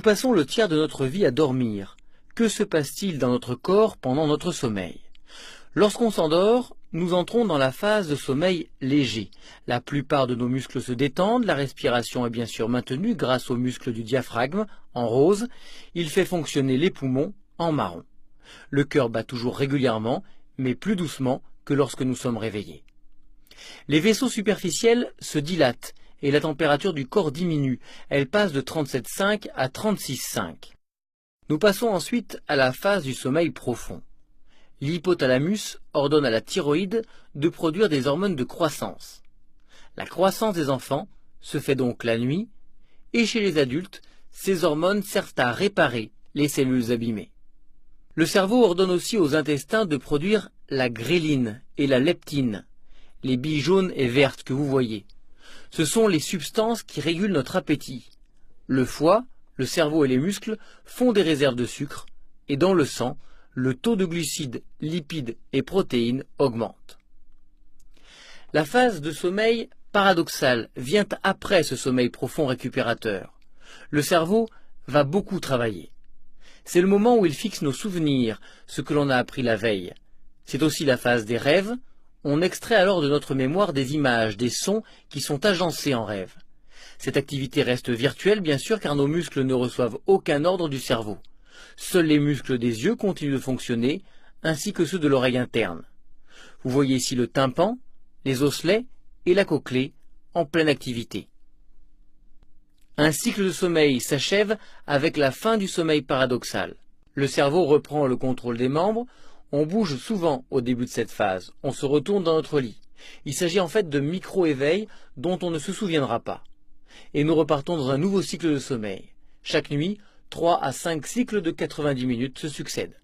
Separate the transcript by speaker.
Speaker 1: Nous passons le tiers de notre vie à dormir. Que se passe-t-il dans notre corps pendant notre sommeil? Lorsqu'on s'endort, nous entrons dans la phase de sommeil léger. La plupart de nos muscles se détendent, la respiration est bien sûr maintenue grâce aux muscles du diaphragme, en rose. Il fait fonctionner les poumons, en marron. Le cœur bat toujours régulièrement, mais plus doucement que lorsque nous sommes réveillés. Les vaisseaux superficiels se dilatent et la température du corps diminue. Elle passe de 37,5 à 36,5. Nous passons ensuite à la phase du sommeil profond. L'hypothalamus ordonne à la thyroïde de produire des hormones de croissance. La croissance des enfants se fait donc la nuit, et chez les adultes, ces hormones servent à réparer les cellules abîmées. Le cerveau ordonne aussi aux intestins de produire la gréline et la leptine, les billes jaunes et vertes que vous voyez. Ce sont les substances qui régulent notre appétit. Le foie, le cerveau et les muscles font des réserves de sucre, et dans le sang, le taux de glucides, lipides et protéines augmente. La phase de sommeil paradoxal vient après ce sommeil profond récupérateur. Le cerveau va beaucoup travailler. C'est le moment où il fixe nos souvenirs, ce que l'on a appris la veille. C'est aussi la phase des rêves. On extrait alors de notre mémoire des images, des sons qui sont agencés en rêve. Cette activité reste virtuelle bien sûr car nos muscles ne reçoivent aucun ordre du cerveau. Seuls les muscles des yeux continuent de fonctionner, ainsi que ceux de l'oreille interne. Vous voyez ici le tympan, les osselets et la cochlée en pleine activité. Un cycle de sommeil s'achève avec la fin du sommeil paradoxal. Le cerveau reprend le contrôle des membres. On bouge souvent au début de cette phase. On se retourne dans notre lit. Il s'agit en fait de micro-éveils dont on ne se souviendra pas. Et nous repartons dans un nouveau cycle de sommeil. Chaque nuit, 3 à 5 cycles de 90 minutes se succèdent.